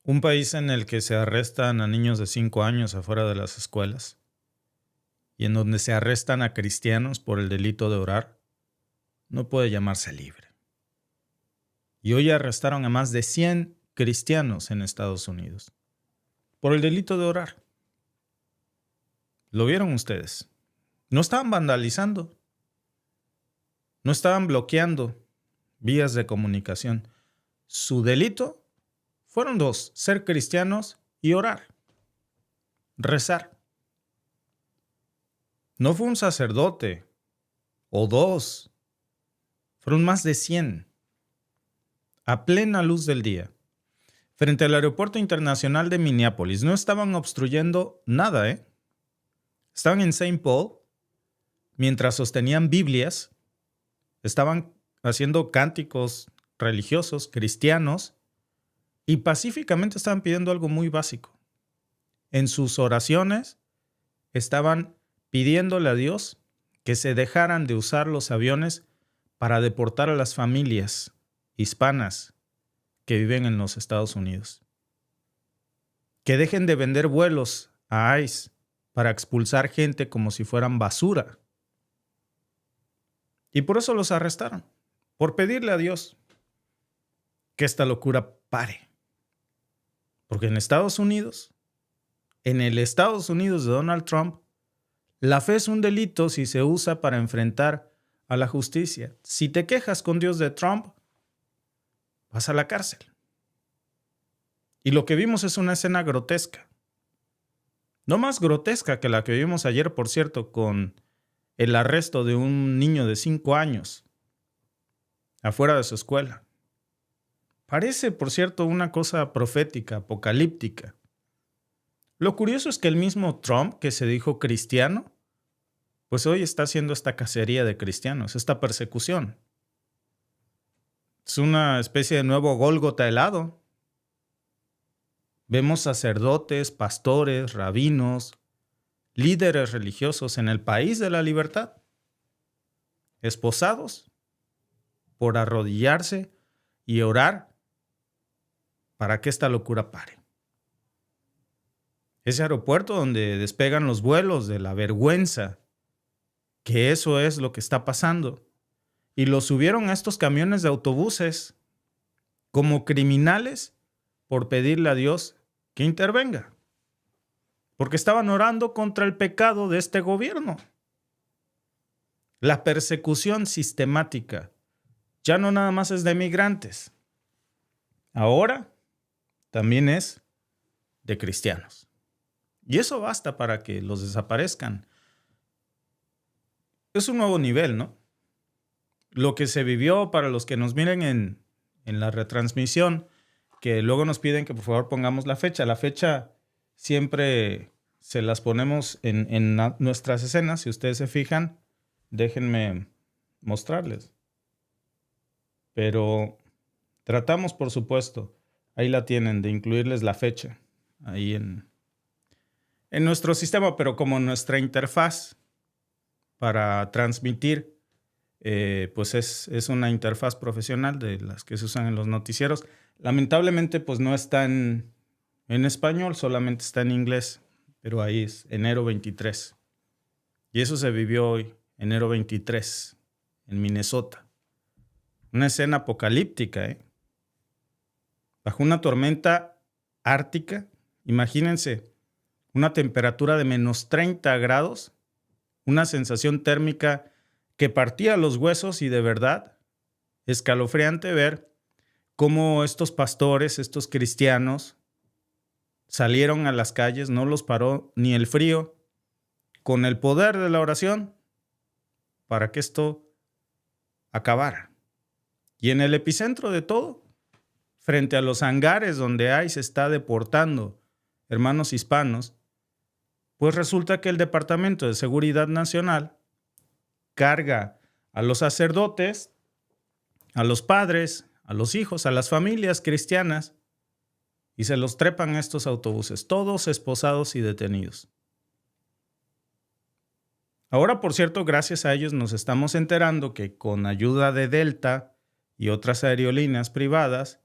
Un país en el que se arrestan a niños de 5 años afuera de las escuelas y en donde se arrestan a cristianos por el delito de orar, no puede llamarse libre. Y hoy arrestaron a más de 100 cristianos en Estados Unidos por el delito de orar. ¿Lo vieron ustedes? No estaban vandalizando, no estaban bloqueando vías de comunicación. Su delito fueron dos: ser cristianos y orar, rezar. No fue un sacerdote o dos, fueron más de 100 a plena luz del día, frente al Aeropuerto Internacional de Minneapolis. No estaban obstruyendo nada, Estaban en St. Paul, mientras sostenían Biblias, estaban haciendo cánticos religiosos, cristianos, y pacíficamente estaban pidiendo algo muy básico. En sus oraciones estaban pidiéndole a Dios que se dejaran de usar los aviones para deportar a las familias hispanas que viven en los Estados Unidos. Que dejen de vender vuelos a ICE para expulsar gente como si fueran basura. Y por eso los arrestaron, por pedirle a Dios que esta locura pare. Porque en Estados Unidos, en el Estados Unidos de Donald Trump, la fe es un delito si se usa para enfrentar a la justicia. Si te quejas con Dios de Trump, vas a la cárcel. Y lo que vimos es una escena grotesca. No más grotesca que la que vimos ayer, por cierto, con el arresto de un niño de 5 años afuera de su escuela. Parece, por cierto, una cosa profética, apocalíptica. Lo curioso es que el mismo Trump, que se dijo cristiano, pues hoy está haciendo esta cacería de cristianos, esta persecución. Es una especie de nuevo Gólgota helado. Vemos sacerdotes, pastores, rabinos, líderes religiosos en el país de la libertad, esposados por arrodillarse y orar para que esta locura pare. Ese aeropuerto donde despegan los vuelos de la vergüenza, que eso es lo que está pasando, y los subieron a estos camiones de autobuses como criminales por pedirle a Dios que intervenga. porque estaban orando contra el pecado de este gobierno. La persecución sistemática ya no nada más es de migrantes, ahora también es de cristianos. Y eso basta para que los desaparezcan. Es un nuevo nivel, ¿no? Lo que se vivió, para los que nos miren en la retransmisión, que luego nos piden que por favor pongamos la fecha. La fecha siempre se las ponemos en nuestras escenas. Si ustedes se fijan, déjenme mostrarles. Pero tratamos, por supuesto, ahí la tienen, de incluirles la fecha ahí en nuestro sistema, pero como nuestra interfaz para transmitir, pues es una interfaz profesional de las que se usan en los noticieros. Lamentablemente, pues no está en español, solamente está en inglés, pero ahí es enero 23. Y eso se vivió hoy, enero 23, en Minnesota. Una escena apocalíptica, bajo una tormenta ártica. Imagínense, una temperatura de menos 30 grados, una sensación térmica que partía los huesos y de verdad escalofriante ver cómo estos pastores, estos cristianos, salieron a las calles, no los paró ni el frío, con el poder de la oración para que esto acabara. Y en el epicentro de todo, frente a los hangares donde se está deportando hermanos hispanos, pues resulta que el Departamento de Seguridad Nacional carga a los sacerdotes, a los padres, a los hijos, a las familias cristianas y se los trepan a estos autobuses, todos esposados y detenidos. Ahora, por cierto, gracias a ellos nos estamos enterando que con ayuda de Delta y otras aerolíneas privadas,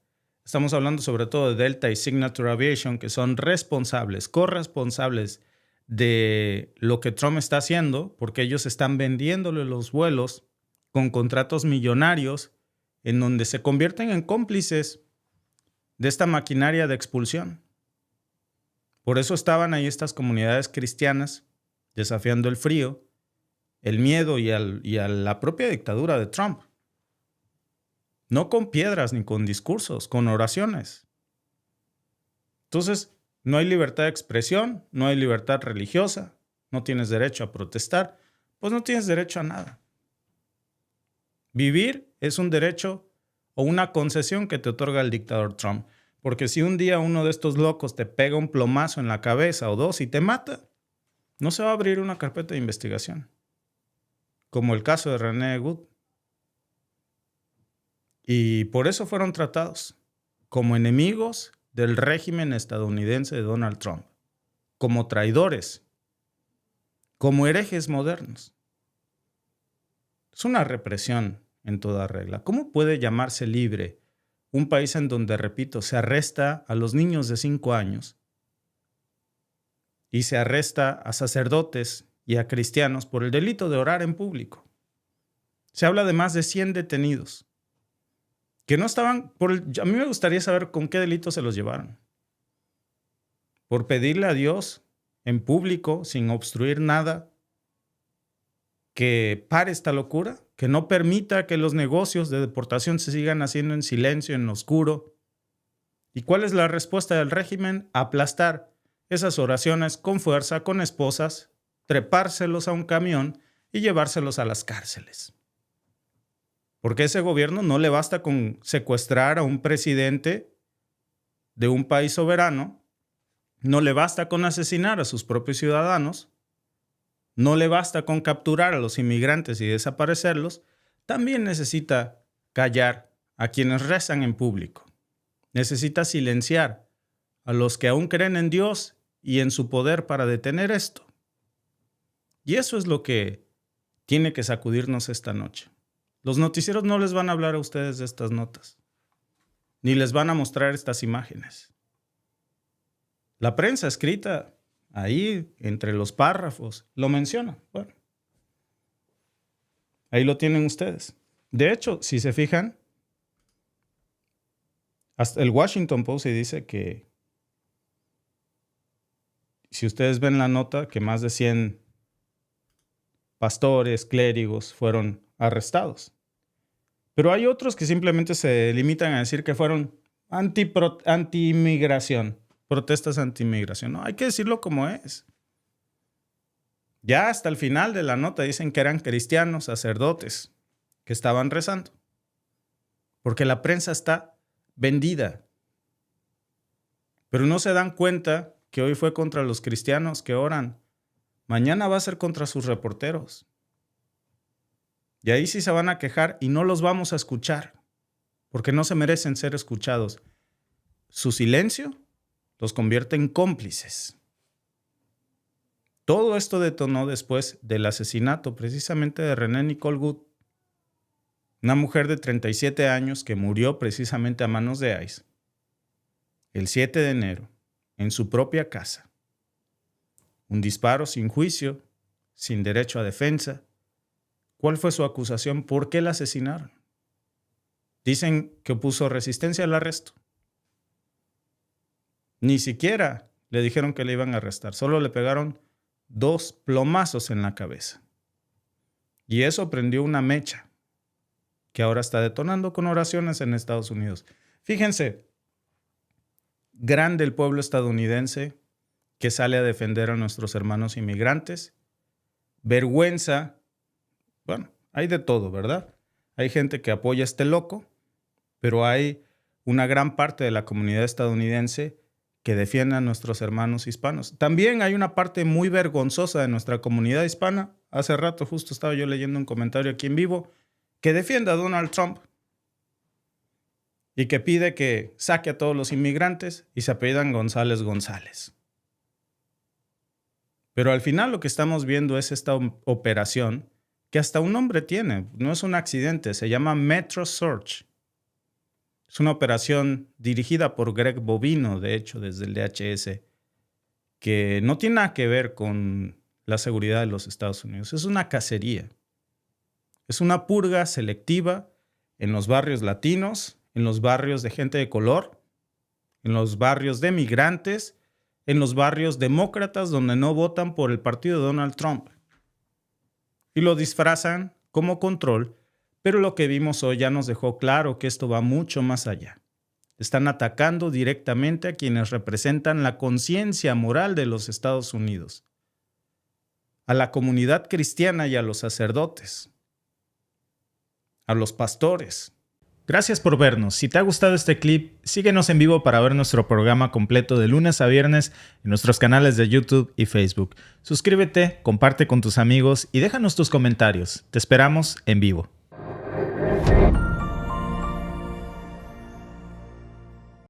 estamos hablando sobre todo de Delta y Signature Aviation, que son corresponsables de lo que Trump está haciendo, porque ellos están vendiéndole los vuelos con contratos millonarios en donde se convierten en cómplices de esta maquinaria de expulsión. Por eso estaban ahí estas comunidades cristianas desafiando el frío, el miedo y a la propia dictadura de Trump. No con piedras ni con discursos, con oraciones. Entonces, no hay libertad de expresión, no hay libertad religiosa, no tienes derecho a protestar, pues no tienes derecho a nada. Vivir es un derecho o una concesión que te otorga el dictador Trump. Porque si un día uno de estos locos te pega un plomazo en la cabeza o dos y te mata, no se va a abrir una carpeta de investigación. Como el caso de René Good. Y por eso fueron tratados como enemigos del régimen estadounidense de Donald Trump, como traidores, como herejes modernos. Es una represión en toda regla. ¿Cómo puede llamarse libre un país en donde, repito, se arresta a los niños de 5 años y se arresta a sacerdotes y a cristianos por el delito de orar en público? Se habla de más de 100 detenidos que no estaban a mí me gustaría saber con qué delito se los llevaron. Por pedirle a Dios en público, sin obstruir nada, que pare esta locura, que no permita que los negocios de deportación se sigan haciendo en silencio, en lo oscuro. ¿Y cuál es la respuesta del régimen? Aplastar esas oraciones con fuerza, con esposas, trepárselos a un camión y llevárselos a las cárceles. Porque a ese gobierno no le basta con secuestrar a un presidente de un país soberano, no le basta con asesinar a sus propios ciudadanos, no le basta con capturar a los inmigrantes y desaparecerlos, también necesita callar a quienes rezan en público. Necesita silenciar a los que aún creen en Dios y en su poder para detener esto. Y eso es lo que tiene que sacudirnos esta noche. Los noticieros no les van a hablar a ustedes de estas notas, ni les van a mostrar estas imágenes. La prensa escrita ahí, entre los párrafos, lo menciona. Bueno, ahí lo tienen ustedes. De hecho, si se fijan, hasta el Washington Post dice que Si ustedes ven la nota, que más de 100 pastores, clérigos fueron arrestados. Pero hay otros que simplemente se limitan a decir que fueron anti-inmigración, protestas anti-inmigración. No, hay que decirlo como es. Ya hasta el final de la nota dicen que eran cristianos, sacerdotes, que estaban rezando. Porque la prensa está vendida. Pero no se dan cuenta que hoy fue contra los cristianos que oran. Mañana va a ser contra sus reporteros. Y ahí sí se van a quejar y no los vamos a escuchar, porque no se merecen ser escuchados. Su silencio los convierte en cómplices. Todo esto detonó después del asesinato precisamente de Renee Nicole Good, una mujer de 37 años que murió precisamente a manos de ICE el 7 de enero en su propia casa. Un disparo sin juicio, sin derecho a defensa. ¿Cuál fue su acusación? ¿Por qué la asesinaron? Dicen que opuso resistencia al arresto. Ni siquiera le dijeron que le iban a arrestar, solo le pegaron 2 plomazos en la cabeza. Y eso prendió una mecha que ahora está detonando con oraciones en Estados Unidos. Fíjense, grande el pueblo estadounidense que sale a defender a nuestros hermanos inmigrantes. Vergüenza, bueno, hay de todo, ¿verdad? Hay gente que apoya a este loco, pero hay una gran parte de la comunidad estadounidense que defiende a nuestros hermanos hispanos. También hay una parte muy vergonzosa de nuestra comunidad hispana. Hace rato justo estaba yo leyendo un comentario aquí en vivo que defiende a Donald Trump y que pide que saque a todos los inmigrantes y se apellidan González González. Pero al final lo que estamos viendo es esta operación que hasta un nombre tiene. No es un accidente, se llama Metro Search. Es una operación dirigida por Greg Bovino, de hecho, desde el DHS, que no tiene nada que ver con la seguridad de los Estados Unidos. Es una cacería. Es una purga selectiva en los barrios latinos, en los barrios de gente de color, en los barrios de migrantes, en los barrios demócratas donde no votan por el partido de Donald Trump. Y lo disfrazan como control, pero lo que vimos hoy ya nos dejó claro que esto va mucho más allá. Están atacando directamente a quienes representan la conciencia moral de los Estados Unidos, a la comunidad cristiana y a los sacerdotes, a los pastores. Gracias por vernos. Si te ha gustado este clip, síguenos en vivo para ver nuestro programa completo de lunes a viernes en nuestros canales de YouTube y Facebook. Suscríbete, comparte con tus amigos y déjanos tus comentarios. Te esperamos en vivo.